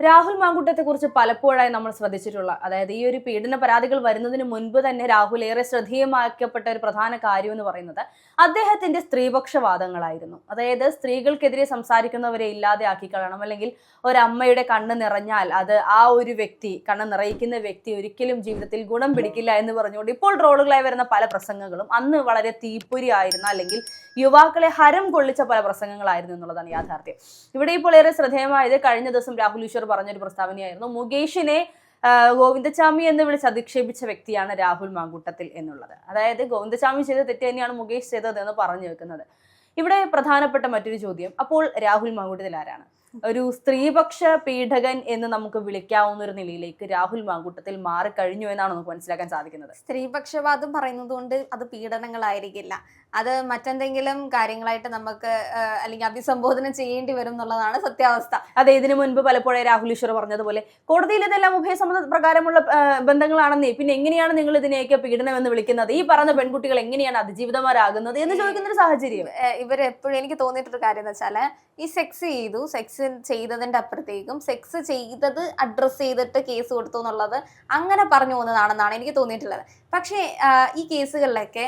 രാഹുൽ മാങ്കൂട്ടത്തെ കുറിച്ച് പലപ്പോഴായി നമ്മൾ ശ്രദ്ധിച്ചിട്ടുള്ള, അതായത് ഈ ഒരു പീഡന പരാതികൾ വരുന്നതിന് മുൻപ് തന്നെ രാഹുൽ ഏറെ ശ്രദ്ധേയമാക്കപ്പെട്ട ഒരു പ്രധാന കാര്യം എന്ന് പറയുന്നത് അദ്ദേഹത്തിന്റെ സ്ത്രീപക്ഷവാദങ്ങളായിരുന്നു. അതായത് സ്ത്രീകൾക്കെതിരെ സംസാരിക്കുന്നവരെ ഇല്ലാതെ ആക്കി കളയണം, അല്ലെങ്കിൽ ഒരമ്മയുടെ കണ്ണ് നിറഞ്ഞാൽ അത് ആ ഒരു വ്യക്തി, കണ്ണ് നിറയിക്കുന്ന വ്യക്തി ഒരിക്കലും ജീവിതത്തിൽ ഗുണം പിടിക്കില്ല എന്ന് പറഞ്ഞുകൊണ്ട് ഇപ്പോൾ ട്രോളുകളായി വരുന്ന പല പ്രസംഗങ്ങളും അന്ന് വളരെ തീപ്പൊരി ആയിരുന്ന, അല്ലെങ്കിൽ യുവാക്കളെ ഹരം കൊള്ളിച്ച പല പ്രസംഗങ്ങളായിരുന്നു എന്നുള്ളതാണ് യാഥാർത്ഥ്യം. ഇവിടെ ഇപ്പോൾ ഏറെ ശ്രദ്ധേയമായത് കഴിഞ്ഞ ദിവസം രാഹുൽ ഈശ്വർ പറഞ്ഞൊരു പ്രസ്താവനയായിരുന്നു. മുകേഷിനെ ഗോവിന്ദചാമി എന്ന് വിളിച്ച് അധിക്ഷേപിച്ച വ്യക്തിയാണ് രാഹുൽ മാങ്കൂട്ടത്തിൽ എന്നുള്ളത്. അതായത് ഗോവിന്ദചാമി ചെയ്ത തെറ്റ് തന്നെയാണ് മുകേഷ് ചെയ്തത് എന്ന് പറഞ്ഞു വെക്കുന്നത്. ഇവിടെ പ്രധാനപ്പെട്ട മറ്റൊരു ചോദ്യം, അപ്പോൾ രാഹുൽ മാങ്കൂട്ടത്തിൽ ആരാണ്? ഒരു സ്ത്രീപക്ഷ പീഡകൻ എന്ന് നമുക്ക് വിളിക്കാവുന്ന ഒരു നിലയിലേക്ക് രാഹുൽ മാങ്കൂട്ടത്തിൽ മാറിക്കഴിഞ്ഞു എന്നാണ് നമുക്ക് മനസ്സിലാക്കാൻ സാധിക്കുന്നത്. സ്ത്രീപക്ഷവാദം പറയുന്നത് കൊണ്ട് അത് പീഡനങ്ങളായിരിക്കില്ല, അത് മറ്റെന്തെങ്കിലും കാര്യങ്ങളായിട്ട് നമുക്ക് അല്ലെങ്കിൽ അഭിസംബോധന ചെയ്യേണ്ടി വരും എന്നുള്ളതാണ് സത്യാവസ്ഥ. അതെ, ഇതിനു മുൻപ് പലപ്പോഴും രാഹുൽ ഈശ്വർ പറഞ്ഞതുപോലെ കോടതിയിൽ ഇതെല്ലാം ഉഭയസമ്മത പ്രകാരമുള്ള ബന്ധങ്ങളാണെന്നേ, പിന്നെ എങ്ങനെയാണ് നിങ്ങൾ ഇതിനെയൊക്കെ പീഡനം എന്ന് വിളിക്കുന്നത്? ഈ പറഞ്ഞ പെൺകുട്ടികൾ എങ്ങനെയാണ് അതിജീവിതമാരാകുന്നത് എന്ന് ചോദിക്കുന്ന ഒരു സാഹചര്യം ഇവരെപ്പോഴും എനിക്ക് തോന്നിയിട്ടൊരു കാര്യം എന്ന് വെച്ചാല്, ഈ സെക്സ് ചെയ്തതിന്റെ അപ്പുറത്തേക്കും സെക്സ് ചെയ്തത് അഡ്രസ് ചെയ്തിട്ട് കേസ് കൊടുത്തു എന്നുള്ളത് അങ്ങനെ പറഞ്ഞു പോകുന്നതാണെന്നാണ് എനിക്ക് തോന്നിയിട്ടുള്ളത്. പക്ഷേ ഈ കേസുകളിലൊക്കെ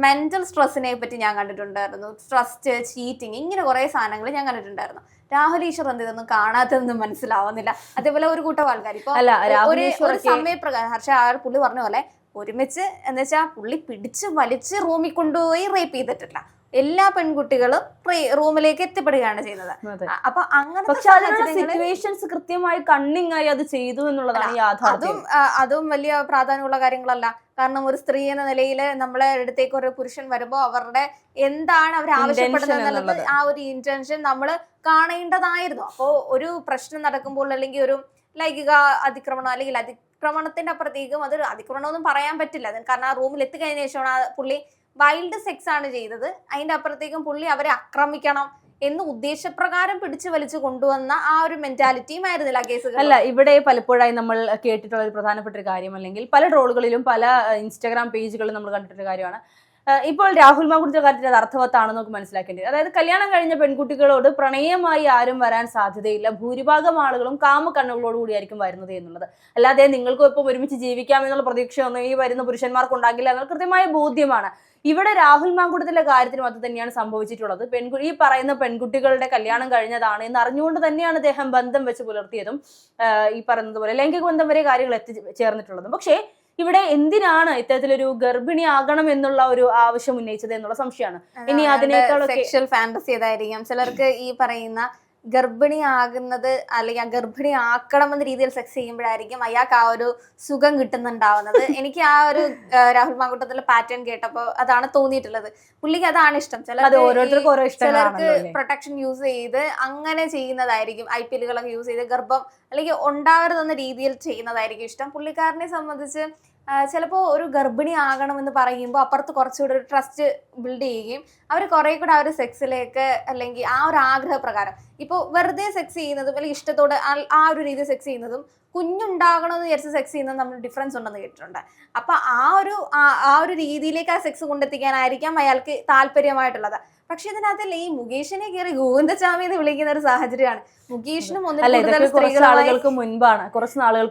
മെന്റൽ സ്ട്രെസ്സിനെ പറ്റി ഞാൻ കണ്ടിട്ടുണ്ടായിരുന്നു. ട്രസ്റ്റ്, ചീറ്റിങ്, ഇങ്ങനെ കുറെ സാധനങ്ങൾ ഞാൻ കണ്ടിട്ടുണ്ടായിരുന്നു. രാഹുൽ ഈശ്വർ എന്തൊന്നും കാണാത്തതൊന്നും മനസ്സിലാവുന്നില്ല. അതേപോലെ ഒരു കൂട്ടം ആൾക്കാർ ഇപ്പൊ ഒരു സമയപ്രകാരം പുള്ളി പറഞ്ഞ പോലെ ഒരുമിച്ച് എന്ന് വെച്ചാൽ പുള്ളി പിടിച്ച് വലിച്ച് റൂമിൽ കൊണ്ടുപോയി റേപ്പ് ചെയ്തിട്ടില്ല. എല്ലാ പെൺകുട്ടികളും റൂമിലേക്ക് എത്തിപ്പെടുകയാണ് ചെയ്യുന്നത്. അപ്പൊ അങ്ങനത്തെ സിറ്റുവേഷൻസ് കൃത്യമായി കണ്ണിങ് ആയി അത് ചെയ്തു എന്നുള്ളതാണ് യാഥാർത്ഥ്യം. അതും വലിയ പ്രാധാന്യമുള്ള കാര്യങ്ങളല്ല. കാരണം ഒരു സ്ത്രീ എന്ന നിലയിൽ നമ്മളെ അടുത്തേക്ക് ഒരു പുരുഷൻ വരുമ്പോൾ അവരുടെ എന്താണ് അവർ ആവശ്യപ്പെടുന്നത് എന്നുള്ളത്, ആ ഒരു ഇന്റൻഷൻ നമ്മൾ കാണേണ്ടതായിരുന്നു. അപ്പോ ഒരു പ്രശ്നം നടക്കുമ്പോൾ, അല്ലെങ്കിൽ ഒരു ലൈംഗിക അതിക്രമണം, അല്ലെങ്കിൽ അതിക്രമണത്തിന്റെ അപ്പുറത്തേക്കും അതൊരു അതിക്രമണമൊന്നും പറയാൻ പറ്റില്ല. കാരണം ആ റൂമിൽ എത്തിക്കഴിഞ്ഞ ശേഷമാണ് ആ പുള്ളി വൈൽഡ് സെക്സ് ആണ് ചെയ്തത്, അതിന്റെ അപ്പുറത്തേക്കും പുള്ളി അവരെ ആക്രമിക്കണം എന്ന് ഉദ്ദേശപ്രകാരം പിടിച്ചു വലിച്ചു കൊണ്ടുവന്ന ആ ഒരു മെന്റാലിറ്റിയും ആയിരുന്നില്ല കേസുകൾ. അല്ല, ഇവിടെ പലപ്പോഴായി നമ്മൾ കേട്ടിട്ടുള്ള ഒരു പ്രധാനപ്പെട്ട ഒരു കാര്യം, അല്ലെങ്കിൽ പല ട്രോളുകളിലും പല ഇൻസ്റ്റാഗ്രാം പേജുകളിലും നമ്മൾ കണ്ടിട്ടൊരു കാര്യമാണ്, ഇപ്പോൾ രാഹുൽ മാങ്കൂട്ടത്തിന്റെ കാര്യത്തിൽ അത് അർത്ഥവത്താണെന്ന് നമുക്ക് മനസ്സിലാക്കേണ്ടത്. അതായത് കല്യാണം കഴിഞ്ഞ പെൺകുട്ടികളോട് പ്രണയമായി ആരും വരാൻ സാധ്യതയില്ല, ഭൂരിഭാഗം ആളുകളും കാമക്കണ്ണുകളോട് കൂടിയായിരിക്കും വരുന്നത് എന്നുള്ളത്. അല്ലാതെ നിങ്ങൾക്കും ഇപ്പം ഒരുമിച്ച് ജീവിക്കാം എന്നുള്ള പ്രതീക്ഷയൊന്നും ഈ വരുന്ന പുരുഷന്മാർക്ക് ഉണ്ടാകില്ല എന്നുള്ള കൃത്യമായ ബോധ്യമാണ്. ഇവിടെ രാഹുൽ മാങ്കൂട്ടത്തിന്റെ കാര്യത്തിനും അത് തന്നെയാണ് സംഭവിച്ചിട്ടുള്ളത്. ഈ പറയുന്ന പെൺകുട്ടികളുടെ കല്യാണം കഴിഞ്ഞതാണ് എന്ന് അറിഞ്ഞുകൊണ്ട് തന്നെയാണ് അദ്ദേഹം ബന്ധം വെച്ച് പുലർത്തിയതും ഈ പറയുന്നത് പോലെ ലൈംഗിക ബന്ധം വരെ കാര്യങ്ങൾ എത്തിച്ചേർന്നിട്ടുള്ളതും. പക്ഷേ ഇവിടെ എന്തിനാണ് ഇത്തരത്തിലൊരു ഗർഭിണിയാകണം എന്നുള്ള ഒരു ആവശ്യം ഉന്നയിച്ചത് എന്നുള്ള സംശയമാണ്. ഇനി അതിനേക്കാളൊക്കെ സെക്ഷൽ ഫാന്റസി ഏതായിരിക്കും ചിലർക്ക് ഈ പറയുന്ന ഗർഭിണിയാകുന്നത്, അല്ലെങ്കിൽ ഗർഭിണി ആക്കണമെന്ന രീതിയിൽ സെക്സ് ചെയ്യുമ്പോഴായിരിക്കും അയാൾക്ക് ആ ഒരു സുഖം കിട്ടുന്നുണ്ടാവുന്നത്. എനിക്ക് ആ ഒരു രാഹുൽ മാങ്കൂട്ടത്തിലെ പാറ്റേൺ കേട്ടപ്പോ അതാണ് തോന്നിയിട്ടുള്ളത്. പുള്ളിക്ക് അതാണ് ഇഷ്ടം. ചിലർക്ക് പ്രൊട്ടക്ഷൻ യൂസ് ചെയ്ത് അങ്ങനെ ചെയ്യുന്നതായിരിക്കും, IPL യൂസ് ചെയ്ത് ഗർഭം അല്ലെങ്കിൽ ഉണ്ടാവരുതെന്ന രീതിയിൽ ചെയ്യുന്നതായിരിക്കും ഇഷ്ടം. പുള്ളിക്കാരനെ സംബന്ധിച്ച് ചിലപ്പോൾ ഒരു ഗർഭിണി ആകണമെന്ന് പറയുമ്പോൾ അപ്പുറത്ത് കുറച്ചുകൂടി ഒരു ട്രസ്റ്റ് ബിൽഡ് ചെയ്യുകയും അവർ കുറെ കൂടെ ആ ഒരു സെക്സിലേക്ക്, അല്ലെങ്കിൽ ആ ഒരു ആഗ്രഹപ്രകാരം ഇപ്പോൾ വെറുതെ സെക്സ് ചെയ്യുന്നതും അല്ലെങ്കിൽ ഇഷ്ടത്തോടെ ആ ഒരു രീതിയിൽ സെക്സ് ചെയ്യുന്നതും കുഞ്ഞുണ്ടാകണമെന്ന് വിചാരിച്ച് സെക്സ് ചെയ്യുന്നതും തമ്മിൽ ഡിഫറൻസ് ഉണ്ടെന്ന് കേട്ടിട്ടുണ്ട്. അപ്പൊ ആ ഒരു രീതിയിലേക്ക് ആ സെക്സ് കൊണ്ടെത്തിക്കാനായിരിക്കാം അയാൾക്ക് താല്പര്യമായിട്ടുള്ളത്. പക്ഷെ ഇതിനകത്തിൽ ഈ മുകേഷിനെ കയറി ഗോവിന്ദചാമി എന്ന് വിളിക്കുന്ന ഒരു സാഹചര്യമാണ്. മുകേഷിനും കുറച്ച് നാളുകൾക്ക്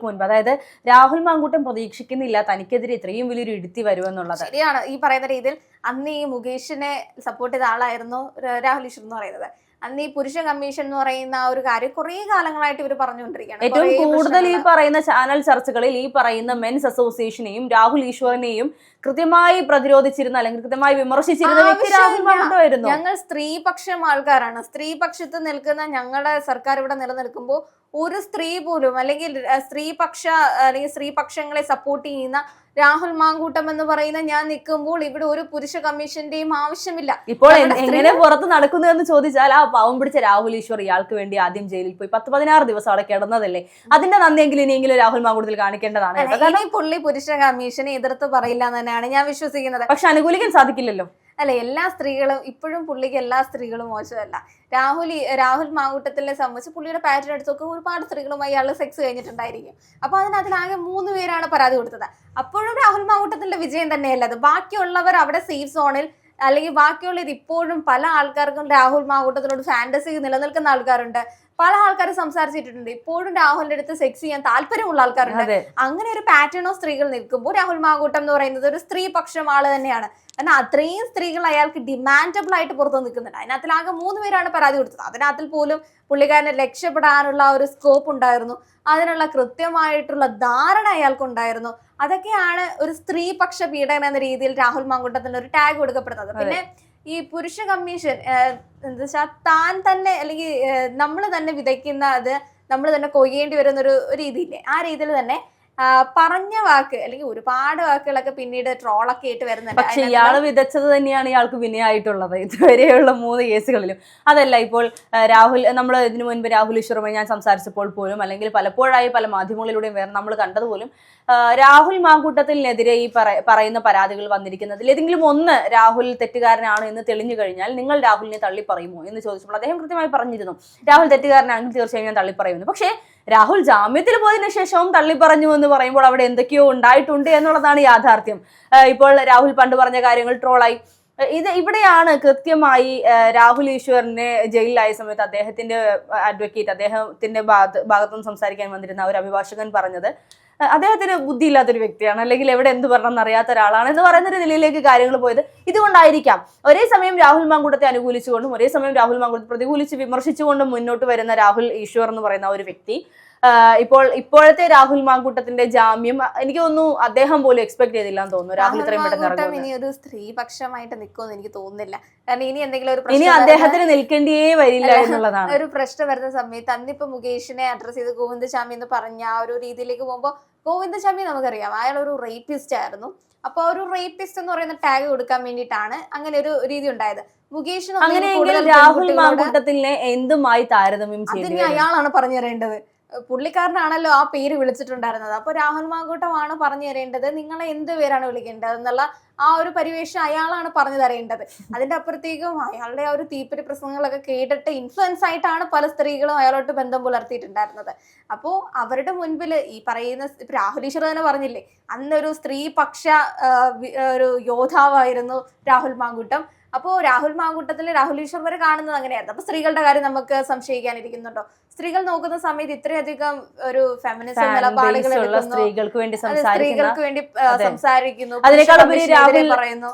മുൻപ്, അതായത് രാഹുൽ മാങ്കൂട്ടം പ്രതീക്ഷിക്കുന്നില്ല തനിക്കെതിരെ ഇത്രയും വലിയൊരു ഇടുത്തി വരുമെന്നുള്ളത്. ശരിയാണ്. ഈ പറയുന്ന രീതിയിൽ അന്ന് ഈ മുകേഷിനെ സപ്പോർട്ട് ചെയ്ത ആളായിരുന്നു രാഹുൽ ഈശ്വർ എന്ന് പറയുന്നത്. അന്ന് ഈ പുരുഷ കമ്മീഷൻ എന്ന് പറയുന്ന ആ ഒരു കാര്യം കുറെ കാലങ്ങളായിട്ട് ഇവർ പറഞ്ഞുകൊണ്ടിരിക്കുകയാണ്. ഏറ്റവും കൂടുതൽ ഈ പറയുന്ന ചാനൽ ചർച്ചകളിൽ ഈ പറയുന്ന മെൻസ് അസോസിയേഷനെയും രാഹുൽ ഈശ്വറിനെയും കൃത്യമായി പ്രതിരോധിച്ചിരുന്ന, അല്ലെങ്കിൽ കൃത്യമായി വിമർശിച്ചിരുന്ന വ്യക്തി രാഹുൽ മാങ്കൂട്ടമായിരുന്നു. ഞങ്ങൾ സ്ത്രീപക്ഷം ആൾക്കാരാണ്, സ്ത്രീപക്ഷത്ത് നിൽക്കുന്ന ഞങ്ങളുടെ സർക്കാർ ഇവിടെ നിലനിൽക്കുമ്പോൾ ഒരു സ്ത്രീ പോലും, അല്ലെങ്കിൽ സ്ത്രീപക്ഷങ്ങളെ സപ്പോർട്ട് ചെയ്യുന്ന രാഹുൽ മാങ്കൂട്ടം എന്ന് പറയുന്ന ഞാൻ നിൽക്കുമ്പോൾ ഇവിടെ ഒരു പുരുഷ കമ്മീഷന്റെയും ആവശ്യമില്ല. ഇപ്പോൾ എങ്ങനെ പുറത്ത് നടക്കുന്നു എന്ന് ചോദിച്ചാൽ, ആ പാവം പിടിച്ച രാഹുൽ ഈശ്വർ ഇയാൾക്ക് വേണ്ടി ആദ്യം ജയിലിൽ പോയി 10-16 ദിവസം അവിടെ കിടന്നതല്ലേ, അതിന്റെ നന്ദിയെങ്കിലും ഇനിയെങ്കിലും രാഹുൽ മാങ്കൂട്ടത്തിൽ കാണിക്കേണ്ടതാണ്. പുള്ളി പുരുഷ കമ്മീഷനെ എതിർത്ത് പറയില്ല എന്ന് തന്നെയാണ് ഞാൻ വിശ്വസിക്കുന്നത്. പക്ഷെ അനുകൂലിക്കാൻ സാധിക്കില്ലല്ലോ. അല്ല, എല്ലാ സ്ത്രീകളും ഇപ്പോഴും പുള്ളിക്ക് എല്ലാ സ്ത്രീകളും മോശമല്ല. രാഹുൽ മാങ്കൂട്ടത്തിനെ സംബന്ധിച്ച് പുള്ളിയുടെ പാറ്റേൺ എടുത്തൊക്കെ ഒരുപാട് സ്ത്രീകളുമായി അയാൾ സെക്സ് കഴിഞ്ഞിട്ടുണ്ടായിരിക്കും. അപ്പൊ അതിലാകെ 3 പേരാണ് പരാതി കൊടുത്തത്. അപ്പോഴും രാഹുൽ മാങ്കൂട്ടത്തിന്റെ വിജയം തന്നെയല്ല അത്. ബാക്കിയുള്ളവർ അവിടെ സേഫ് സോണിൽ, അല്ലെങ്കിൽ ബാക്കിയുള്ളത് ഇപ്പോഴും പല ആൾക്കാർക്കും രാഹുൽ മാങ്കൂട്ടത്തിനോട് ഫാന്റസി നിലനിൽക്കുന്ന ആൾക്കാരുണ്ട്. പല ആൾക്കാരും സംസാരിച്ചിട്ടുണ്ട്. ഇപ്പോഴും രാഹുലിന്റെ അടുത്ത് സെക്സ് ചെയ്യാൻ താല്പര്യമുള്ള ആൾക്കാരുണ്ട്. അങ്ങനെ ഒരു പാറ്റേൺ ഓഫ് സ്ത്രീകൾ നിൽക്കുമ്പോൾ രാഹുൽ മാങ്കൂട്ടം എന്ന് പറയുന്നത് ഒരു സ്ത്രീ പക്ഷം ആള് തന്നെയാണ്. കാരണം അത്രയും സ്ത്രീകൾ അയാൾക്ക് ഡിമാൻഡബിൾ ആയിട്ട് പുറത്തു നിൽക്കുന്നുണ്ട്. അതിനകത്തിലാകെ 3 പേരാണ് പരാതി കൊടുത്തത്. അതിനകത്തിൽ പോലും പുള്ളിക്കാരനെ രക്ഷപ്പെടാനുള്ള ഒരു സ്കോപ്പ് ഉണ്ടായിരുന്നു, അതിനുള്ള കൃത്യമായിട്ടുള്ള ധാരണ അയാൾക്കുണ്ടായിരുന്നു. അതൊക്കെയാണ് ഒരു സ്ത്രീപക്ഷ പീഡനം എന്ന രീതിയിൽ രാഹുൽ മാങ്കൂട്ടത്തിന് ഒരു ടാഗ് കൊടുക്കപ്പെടുന്നത്. പിന്നെ ഈ പുരുഷ കമ്മീഷൻ എന്താ വെച്ചാൽ താൻ തന്നെ അല്ലെങ്കിൽ നമ്മൾ തന്നെ വിതയ്ക്കുന്ന അത് നമ്മൾ തന്നെ കൊയ്യേണ്ടി വരുന്ന ഒരു രീതിയില്ലേ, ആ രീതിയിൽ തന്നെ പറഞ്ഞ വാക്ക് അല്ലെങ്കിൽ ഒരുപാട് വാക്കുകളൊക്കെ പിന്നീട് ട്രോളൊക്കെ ആയിട്ട് വരുന്നുണ്ട്. പക്ഷെ ഇയാള് വിതച്ചത് തന്നെയാണ് ഇയാൾക്ക് വിനയായിട്ടുള്ളത് ഇതുവരെയുള്ള 3 കേസുകളിലും. അതല്ല, ഇപ്പോൾ രാഹുൽ, നമ്മൾ ഇതിനു മുൻപ് രാഹുൽ ഈശ്വറുമായി ഞാൻ സംസാരിച്ചപ്പോൾ പോലും, അല്ലെങ്കിൽ പലപ്പോഴായി പല മാധ്യമങ്ങളിലൂടെയും വേറെ നമ്മൾ കണ്ടതുപോലും, രാഹുൽ മാങ്കൂട്ടത്തിനെതിരെ ഈ പറയുന്ന പരാതികൾ വന്നിരിക്കുന്നതിൽ ഏതെങ്കിലും ഒന്ന് രാഹുൽ തെറ്റുകാരനാണ് എന്ന് തെളിഞ്ഞു കഴിഞ്ഞാൽ നിങ്ങൾ രാഹുലിനെ തള്ളി പറയുമോ എന്ന് ചോദിച്ചപ്പോൾ അദ്ദേഹം കൃത്യമായി പറഞ്ഞിരുന്നു, രാഹുൽ തെറ്റുകാരനാണെങ്കിൽ തീർച്ചയായും ഞാൻ തള്ളി പറയുന്നു. പക്ഷേ രാഹുൽ ജാമ്യത്തിൽ പോയതിനു ശേഷവും തള്ളി പറഞ്ഞു എന്ന് പറയുമ്പോൾ അവിടെ എന്തൊക്കെയോ ഉണ്ടായിട്ടുണ്ട് എന്നുള്ളതാണ് യാഥാർത്ഥ്യം. ഇപ്പോൾ രാഹുൽ പണ്ട് പറഞ്ഞ കാര്യങ്ങൾ ട്രോളായി. ഇവിടെയാണ് കൃത്യമായി രാഹുൽ ഈശ്വറിനെ ജയിലിലായ സമയത്ത് അദ്ദേഹത്തിന്റെ അഡ്വക്കേറ്റ്, അദ്ദേഹത്തിന്റെ ഭാഗത്തുനിന്ന് സംസാരിക്കാൻ വന്നിരുന്ന ഒരു അഭിഭാഷകൻ പറഞ്ഞത്, അദ്ദേഹത്തിന് ബുദ്ധിയില്ലാത്തൊരു വ്യക്തിയാണ്, അല്ലെങ്കിൽ എവിടെ എന്ത് പറഞ്ഞെന്ന് അറിയാത്ത ഒരാളാണ് എന്ന് പറയുന്ന ഒരു നിലയിലേക്ക് കാര്യങ്ങൾ പോയത് ഇതുകൊണ്ടായിരിക്കാം. ഒരേ സമയം രാഹുൽ മാങ്കൂട്ടത്തെ അനുകൂലിച്ചുകൊണ്ടും ഒരേ സമയം രാഹുൽ മാങ്കൂട്ടത്തെ പ്രതികൂലിച്ച് വിമർശിച്ചുകൊണ്ടും മുന്നോട്ട് വരുന്ന രാഹുൽ ഈശ്വർ എന്ന് പറയുന്ന ഒരു വ്യക്തി ഇപ്പോഴത്തെ രാഹുൽ മാങ്കൂട്ടത്തിന്റെ ജാമ്യം എനിക്ക് തോന്നുന്നു അദ്ദേഹം പോലും എക്സ്പെക്ട് ചെയ്തില്ല എന്ന് തോന്നുന്നു. രാഹുൽ ഇത്രയും പെട്ടെന്ന് ഇനി ഒരു സ്ത്രീപക്ഷമായിട്ട് നിൽക്കുമെന്ന് എനിക്ക് തോന്നുന്നില്ല. കാരണം ഇനി എന്തെങ്കിലും ഒരു ഇനി അദ്ദേഹത്തിന് നിൽക്കേണ്ടിയേ വരില്ല എന്നുള്ളതാണ്. ഒരു പ്രശ്നം വരുന്ന സമയത്ത് അന്നിപ്പോ മുകേഷിനെ അഡ്രസ് ചെയ്ത് ഗോവിന്ദചാമി എന്ന് പറഞ്ഞ ആ ഒരു രീതിയിലേക്ക് പോകുമ്പോൾ, ഗോവിന്ദചാമി നമുക്കറിയാം അയാൾ ഒരു റേപ്പിസ്റ്റ് ആയിരുന്നു. അപ്പൊ ഒരു റേപ്പിസ്റ്റ് എന്ന് പറയുന്ന ടാഗ് കൊടുക്കാൻ വേണ്ടിയിട്ടാണ് അങ്ങനെ ഒരു രീതി ഉണ്ടായത്. മുകേഷ് രാഹുൽ മാങ്കൂട്ടത്തിനെ എന്തുമായി താരതമ്യം അതിന് അയാളാണ് പറഞ്ഞു തരേണ്ടത്. പുള്ളിക്കാരനാണല്ലോ ആ പേര് വിളിച്ചിട്ടുണ്ടായിരുന്നത്. അപ്പൊ രാഹുൽ മാങ്കൂട്ടമാണ് പറഞ്ഞു തരേണ്ടത് നിങ്ങളെ എന്ത് പേരാണ് വിളിക്കേണ്ടത് എന്നുള്ള ആ ഒരു പരിവേഷം അയാളാണ് പറഞ്ഞു തരേണ്ടത്. അതിന്റെ അപ്പുറത്തേക്കും അയാളുടെ ആ ഒരു തീപ്പൊരി പ്രസംഗങ്ങളൊക്കെ കേട്ടിട്ട് ഇൻഫ്ലുവൻസ് ആയിട്ടാണ് പല സ്ത്രീകളും അയാളോട്ട് ബന്ധം പുലർത്തിയിട്ടുണ്ടായിരുന്നത്. അപ്പോ അവരുടെ മുൻപിൽ ഈ പറയുന്ന രാഹുൽ ഈശ്വർ തന്നെ പറഞ്ഞില്ലേ, അന്നൊരു സ്ത്രീപക്ഷ ഒരു യോദ്ധാവായിരുന്നു രാഹുൽ മാങ്കൂട്ടം. അപ്പോ രാഹുൽ മാങ്കൂട്ടത്തിൽ രാഹുൽ ഈശ്വർ വരെ കാണുന്നത് അങ്ങനെയായിരുന്നു. അപ്പൊ സ്ത്രീകളുടെ കാര്യം നമുക്ക് സംശയിക്കാനിരിക്കുന്നുണ്ടോ? സ്ത്രീകൾ നോക്കുന്ന സമയത്ത് ഇത്രയധികം ഒരു ഫെമിനിസം നിലപാടുകൾ സ്ത്രീകൾക്ക് വേണ്ടി സംസാരിക്കുന്നു, അതിനേക്കാളുപരി രാഹുൽ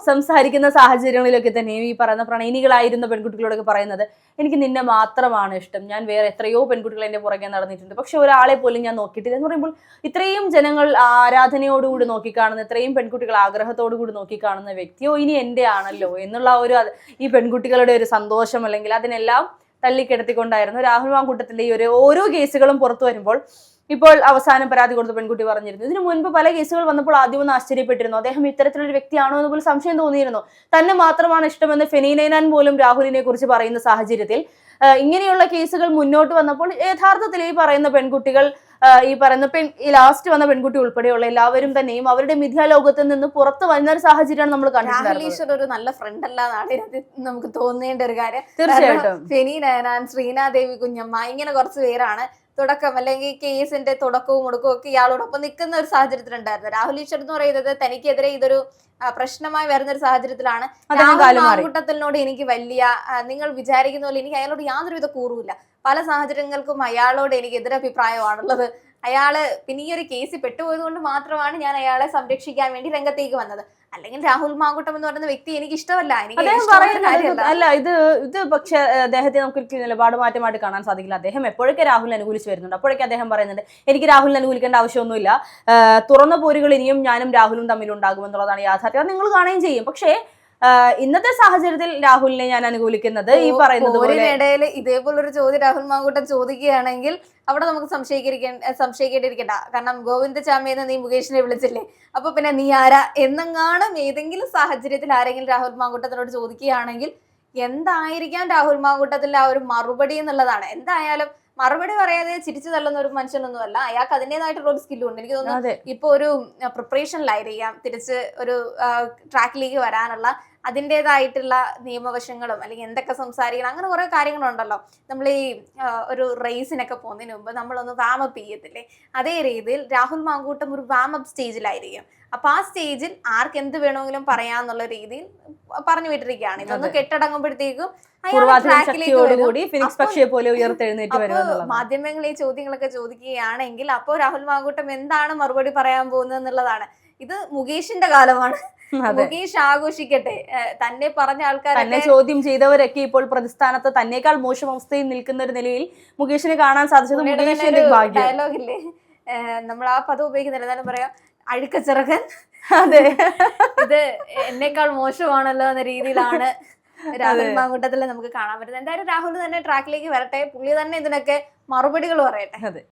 സംസാരിക്കുന്ന സാഹചര്യങ്ങളിലൊക്കെ തന്നെ ഈ പറയുന്ന പ്രണയിനികളായിരുന്ന പെൺകുട്ടികളോടൊക്കെ പറയുന്നത്, എനിക്ക് നിന്നെ മാത്രമാണ് ഇഷ്ടം, ഞാൻ വേറെ എത്രയോ പെൺകുട്ടികൾ എന്റെ പുറകെ നടന്നിട്ടുണ്ട്, പക്ഷെ ഒരാളെ പോലും ഞാൻ നോക്കിയിട്ടില്ല എന്ന് പറയുമ്പോൾ ഇത്രയും ജനങ്ങൾ ആരാധനയോടുകൂടി നോക്കിക്കാണുന്ന, ഇത്രയും പെൺകുട്ടികൾ ആഗ്രഹത്തോടുകൂടി നോക്കിക്കാണുന്ന വ്യക്തിയോ ഇനി എന്റെ ആണല്ലോ എന്നുള്ള ഒരു ഈ പെൺകുട്ടികളുടെ ഒരു സന്തോഷം, അല്ലെങ്കിൽ അതിനെല്ലാം തള്ളിക്കിടത്തിക്കൊണ്ടായിരുന്നു രാഹുൽ മാങ്കൂട്ടത്തിന്റെ ഈ ഓരോ കേസുകളും പുറത്തു വരുമ്പോൾ. ഇപ്പോൾ അവസാനം പരാതി കൊടുത്ത പെൺകുട്ടി പറഞ്ഞിരുന്നു, ഇതിനു മുൻപ് പല കേസുകൾ വന്നപ്പോൾ ആദ്യം ഒന്ന് ആശ്ചര്യപ്പെട്ടിരുന്നു, അദ്ദേഹം ഇത്തരത്തിലൊരു വ്യക്തിയാണോ എന്ന് പോലും സംശയം തോന്നിയിരുന്നു, തന്നെ മാത്രമാണ് ഇഷ്ടമെന്ന് ഫെനീനൈനാൻ പോലും രാഹുലിനെ കുറിച്ച് പറയുന്ന സാഹചര്യത്തിൽ ഇങ്ങനെയുള്ള കേസുകൾ മുന്നോട്ട് വന്നപ്പോൾ യഥാർത്ഥത്തിൽ ഈ പറയുന്ന പെൺകുട്ടികൾ, ഈ പറയുന്ന ലാസ്റ്റ് വന്ന പെൺകുട്ടി ഉൾപ്പെടെയുള്ള എല്ലാവരും തന്നെയും അവരുടെ മിഥ്യാലോകത്തിൽ നിന്ന് പുറത്തു വരുന്ന ഒരു സാഹചര്യമാണ് നമ്മൾ കണ്ടിട്ടുള്ളത്. ഒരു നല്ല ഫ്രണ്ട് അല്ലാതാണ് നമുക്ക് തോന്നേണ്ട ഒരു കാര്യം. തീർച്ചയായിട്ടും ഫെനീനൈനാൻ, ശ്രീനാദേവി കുഞ്ഞമ്മ, ഇങ്ങനെ കുറച്ച് പേരാണ് തുടക്കം അല്ലെങ്കിൽ കേസിന്റെ തുടക്കവും മുടക്കവും ഒക്കെ ഇയാളോടൊപ്പം നിൽക്കുന്ന ഒരു സാഹചര്യത്തിലുണ്ടായിരുന്നു. രാഹുൽ ഈശ്വർ എന്ന് പറയുന്നത് തനിക്കെതിരെ ഇതൊരു പ്രശ്നമായി വരുന്ന ഒരു സാഹചര്യത്തിലാണ്. മാങ്കൂട്ടത്തിനോട് എനിക്ക് വലിയ, നിങ്ങൾ വിചാരിക്കുന്ന പോലെ എനിക്ക് അയാളോട് യാതൊരുവിധ കൂറുമില്ല. പല സാഹചര്യങ്ങൾക്കും അയാളോട് എനിക്ക് എതിരഭിപ്രായമാണുള്ളത്. അയാള് പിന്നെ ഈ ഒരു കേസിൽ പെട്ടുപോയത് കൊണ്ട് മാത്രമാണ് ഞാൻ അയാളെ സംരക്ഷിക്കാൻ വേണ്ടി രംഗത്തേക്ക് വന്നത്. അല്ലെങ്കിൽ രാഹുൽ മാങ്കൂട്ടം എന്ന് പറയുന്ന വ്യക്തി എനിക്ക് ഇഷ്ടമല്ല. അല്ല, ഇത് പക്ഷെ അദ്ദേഹത്തെ നമുക്ക് നിലപാട് മാറ്റമായിട്ട് കാണാൻ സാധിക്കില്ല. അദ്ദേഹം എപ്പോഴൊക്കെ രാഹുലിനെ അനുകൂലിച്ച് വരുന്നുണ്ട് അപ്പോഴൊക്കെ അദ്ദേഹം പറയുന്നുണ്ട്, എനിക്ക് രാഹുലിനെ അനുകൂലിക്കേണ്ട ആവശ്യമൊന്നുമില്ല, തുറന്ന പോരുകൾ ഇനിയും ഞാനും രാഹുലും തമ്മിലുണ്ടാകുമെന്നുള്ളതാണ് യാഥാർത്ഥ്യം. അത് നിങ്ങൾ കാണുകയും ചെയ്യും. പക്ഷേ ഇന്നത്തെ സാഹചര്യത്തിൽ രാഹുലിനെ ഞാൻ അനുകൂലിക്കുന്നത് ഈ പറയുന്നത് ഇടയിൽ ഇതേപോലൊരു ചോദ്യം രാഹുൽ മാങ്കൂട്ടം ചോദിക്കുകയാണെങ്കിൽ അവിടെ നമുക്ക് സംശയിക്കേണ്ടിയിരിക്കണ്ട. കാരണം ഗോവിന്ദചാമിയെന്ന് നീ മുകേഷിനെ വിളിച്ചില്ലേ, അപ്പൊ പിന്നെ നീ ആരാ എന്നെങ്ങാനും ഏതെങ്കിലും സാഹചര്യത്തിൽ ആരെങ്കിലും രാഹുൽ മാങ്കൂട്ടത്തിനോട് ചോദിക്കുകയാണെങ്കിൽ എന്തായിരിക്കാം രാഹുൽ മാങ്കൂട്ടത്തിന്റെ ആ ഒരു മറുപടി എന്നുള്ളതാണ്. എന്തായാലും മറുപടി പറയാതെ ചിരിച്ചു തള്ളുന്ന ഒരു മനുഷ്യനൊന്നും അല്ല. അയാൾക്ക് അതിൻ്റെതായിട്ടുള്ള ഒരു സ്കില്ലും ഉണ്ട്. എനിക്ക് തോന്നുന്നു ഇപ്പൊ ഒരു പ്രിപ്പറേഷനിലായിരിക്കാം തിരിച്ച് ഒരു ട്രാക്കിലേക്ക് വരാനുള്ള. അതിൻ്റെതായിട്ടുള്ള നിയമവശങ്ങളും അല്ലെങ്കിൽ എന്തൊക്കെ സംസാരിക്കണം അങ്ങനെ കുറെ കാര്യങ്ങളുണ്ടല്ലോ. നമ്മൾ ഈ ഒരു റേസിനൊക്കെ പോകുന്നതിന് മുമ്പ് നമ്മളൊന്ന് വാമപ്പ് ചെയ്യത്തില്ലേ, അതേ രീതിയിൽ രാഹുൽ മാങ്കൂട്ടം ഒരു വാമപ്പ് സ്റ്റേജിലായിരിക്കും. അപ്പൊ ആ സ്റ്റേജിൽ ആർക്ക് എന്ത് വേണമെങ്കിലും പറയാന്നുള്ള രീതിയിൽ പറഞ്ഞു വിട്ടിരിക്കുകയാണ്. ഇതൊന്ന് കെട്ടടങ്ങുമ്പോഴത്തേക്കും മാധ്യമങ്ങൾ ഈ ചോദ്യങ്ങളൊക്കെ ചോദിക്കുകയാണെങ്കിൽ അപ്പോൾ രാഹുൽ മാങ്കൂട്ടം എന്താണ് മറുപടി പറയാൻ പോകുന്നത് എന്നുള്ളതാണ്. ഇത് മുകേഷിന്റെ കാലമാണ്. മുകേഷ് ആഘോഷിക്കട്ടെ. തന്നെ പറഞ്ഞ ആൾക്കാരെ ചോദ്യം ചെയ്തവരൊക്കെ ഇപ്പോൾ പ്രതിസ്ഥാനത്ത് തന്നേക്കാൾ മോശം അവസ്ഥയിൽ നിൽക്കുന്ന ഒരു നിലയിൽ മുകേഷിനെ കാണാൻ സാധിച്ചത് മുകേഷിന്റെ ഭാഗ്യം. ഡയലോഗില്ലേ, നമ്മൾ ആ പദം ഉപയോഗിക്കുന്നില്ല, എന്നാലും പറയാം അഴുക്കച്ചിറകൻ. അതെ, ഇത് എന്നേക്കാൾ മോശമാണല്ലോ എന്ന രീതിയിലാണ് രാഹുൽ മാങ്കൂട്ടത്തിൽ നമുക്ക് കാണാൻ പറ്റുന്നത്. എന്തായാലും രാഹുൽ തന്നെ ട്രാക്കിലേക്ക് വരട്ടെ, പുള്ളി തന്നെ ഇതിനൊക്കെ മറുപടികൾ പറയട്ടെ. അതെ.